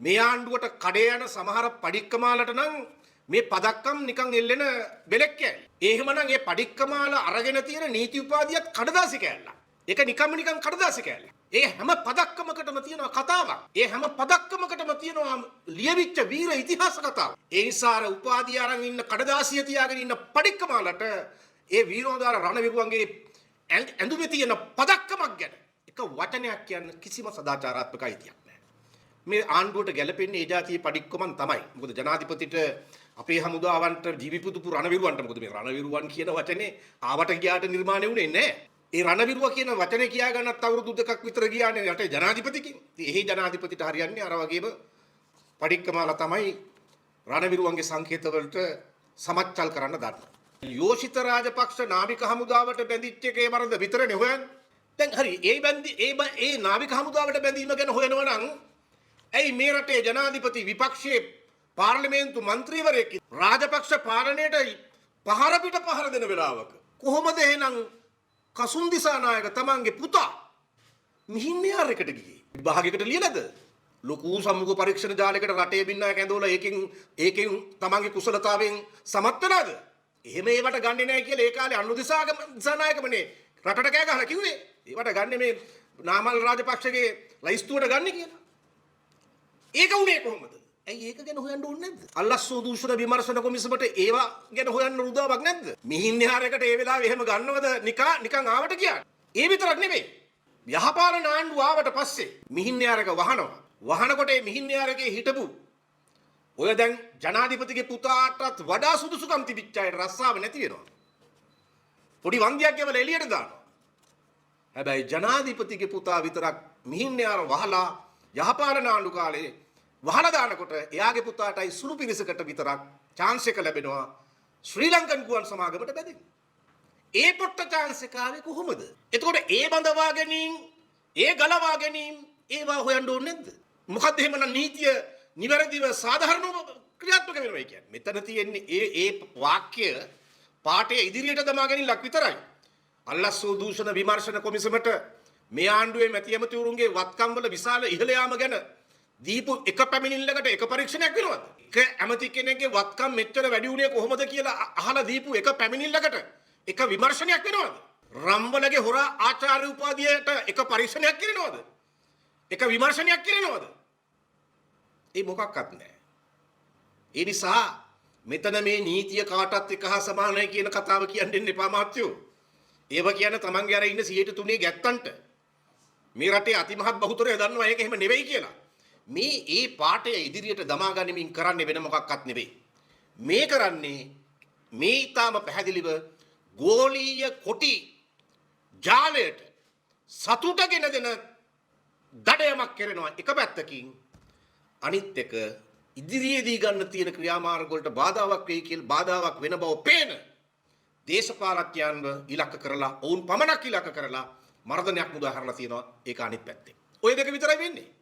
මේ ආණ්ඩුවට කඩේ යන සමහර පඩික්කමාලට නම් මේ පදක්කම් නිකන් එල්ලෙන බෙලෙක් කෑලි. එහෙමනම් මේ පඩික්කමාල අරගෙන තියෙන නීති උපාධියත් කඩදාසි කෑල්ල. ඒක නිකන් කඩදාසි කෑල්ල. ඒ හැම පදක්කමකටම තියෙනවා කතාවක්. ඒ හැම පදක්කමකටම තියෙනවා ලියවිච්ච වීර ඉතිහාස කතාවක්. ඒ නිසා අර උපාධිය අරන් ඉන්න කඩදාසිය තියාගෙන ඉන්න පඩික්කමාලට ඒ වීරෝදාර රණවිරුවන්ගේ ඇඳුමේ තියෙන පදක්කමක් ගැන එක වචනයක් කියන්න කිසිම සදාචාරාත්මක අයිතියක් නැහැ. මේ ආණ්ඩුවට ගැලපෙන්නේ ඒ જાතියේ පඩික්කමන් තමයි. මොකද ජනාධිපතිට අපේ හමුදාවන්ට ජීවිපුතුපු රණවිරුවන්ට මොකද මේ රණවිරුවන් කියන වචනේ ආවට ගියාට නිර්මාණය වුණේ නැහැ. ඒ රණවිරුව කියන වචනේ කියා ගන්නත් අවුරුදු දෙකක් විතර ගියානේ රටේ ජනාධිපතිකින්. ඉතින් එහි ජනාධිපතිට හරියන්නේ අර වගේම පඩික්කමාලා තමයි රණවිරුවන්ගේ සංකේත වලට සමච්චල් කරන්න දන්නවා. යෝෂිත රාජපක්ෂ නාවික හමුදාවට බැඳිච්ච එකේ වරද විතරනේ හොයන්නේ. දැන් හරි ඒ නාවික හමුදාවට බැඳීම ගැන හොයනවා නම් ඇයි මේ රටේ ජනාධිපති විපක්ෂයේ පාර්ලිමේන්තු මන්ත්‍රීවරයෙක් රාජපක්ෂ පාලනයට පහර පිට පහර දෙන වෙලාවක කොහොමද එහෙනම් කසුන් දිසානායක තමන්ගේ පුතා මිහින්යාරයකට ගියේ විභාගයකට ලියලාද ලොකු සම්මුඛ පරීක්ෂණ ජාලයකට රටේ බින්නායක ඇඳවලා ඒකෙන් තමන්ගේ කුසලතාවයෙන් සමත් වෙලාද එහෙම ඒවට ගන්නේ නැහැ කියලා ඒ කාලේ අනුර දිසානායකමනේ රටට කෑ ගහලා කිව්වේ ඒවට ගන්නේ මේ නාමල් රාජපක්ෂගේ ලයිස්තුවට ගන්න කියලා ඒක උනේ කොහොමද ඇයි ඒක ගැන හොයන්න ඕනේ නැද්ද? අල්ලස්සෝ දූෂණ විමර්ශන කොමිසමට ඒවා ගැන හොයන්න උදාවක් නැද්ද? මිහින්යාරයකට ඒ වෙලාවේ එහෙම ගන්නවද නිකන් ආවට කියන්නේ? ඒ විතරක් නෙමෙයි. යහපාලන ආණ්ඩුව ආවට පස්සේ මිහින්යාරයක වහනවා. වහනකොට මේ මිහින්යාරකේ හිටපු ඔය දැන් ජනාධිපතිගේ පුතාටත් වඩා සුදුසුකම් තිබිච්ච අයට රස්සාව නැති වෙනවා. පොඩි වන්දියක් ගෙවලා එළියට දානවා. හැබැයි ජනාධිපතිගේ පුතා විතරක් මිහින්යාර වහලා යහපාලන ආණ්ඩු කාලේ වහලා දානකොට එයාගේ පුතාටයි සුළු පිරිසකට විතරක් chance එක ලැබෙනවා ශ්‍රී ලංකන් ගුවන් සමාගමට බැඳෙන්න. ඒ පොට්ට chance එක ආවේ කොහොමද? එතකොට ඒ බඳවා ගැනීම, ඒ ගලවා ගැනීම ඒවා හොයන්න ඕනේ නැද්ද? මොකද්ද එහෙමනම් නීතිය නිවැරදිව සාධාරණව ක්‍රියාත්මක වෙනවා කියන්නේ. මෙතන තියෙන්නේ ඒ වාක්‍ය පාඨය ඉදිරියට දමා ගැනීමක් විතරයි. අල්ලස්සෝ දූෂණ විමර්ශන කොමිසමට මේ ආණ්ඩුවේ මැති ඇමතිවරුන්ගේ වත්කම් වල විශාල ඉහළ යාම ගැන දීපු එක පැමිණිල්ලකට එක පරීක්ෂණයක් වෙනවද? එක ඇමති කෙනෙක්ගේ වත්කම් මෙච්චර වැඩි වුණේ කොහොමද කියලා අහලා දීපු එක පැමිණිල්ලකට එක විමර්ශනයක් වෙනවද? රම්බලගේ හොරා ආචාර්ය උපාධියට එක පරීක්ෂණයක් කරනවද? එක විමර්ශනයක් කරනවද? ඒ මොකක්වත් නැහැ. ඒ නිසා මෙතන මේ නීතිය කාටත් එක හා සමානයි කියන කතාව කියන්න දෙන්න එපා මහත්තයෝ. ඒව කියන්නේ තමන්ගේ අර ඉන්න 103 ගැත්තන්ට මේ රටේ අතිමහත් බහුතරය දන්නවා ඒක එහෙම නෙවෙයි කියලා. මේ ඒ පාඩය ඉදිරියට දමා ගනිමින් කරන්නේ වෙන මොකක්වත් නෙවෙයි. මේ කරන්නේ මේ ඊටාම පැහැදිලිව ගෝලීය කොටි ජාලයට සතුටගෙන දෙන දඩයමක් කරනවා එක පැත්තකින් අනිත් එක ඉදිරියේදී ගන්න තියෙන ක්‍රියාමාර්ග වලට බාධාවක් වෙයි කියලා බාධාවක් වෙන බව පේන දේශපාලඥයන්ව ඉලක්ක කරලා ඔවුන් පමණක් ඉලක්ක කරලා මර්ධනයක් මුදා හරලා තියෙනවා ඒක අනිත් පැත්තේ. ওই දෙක විතරයි වෙන්නේ.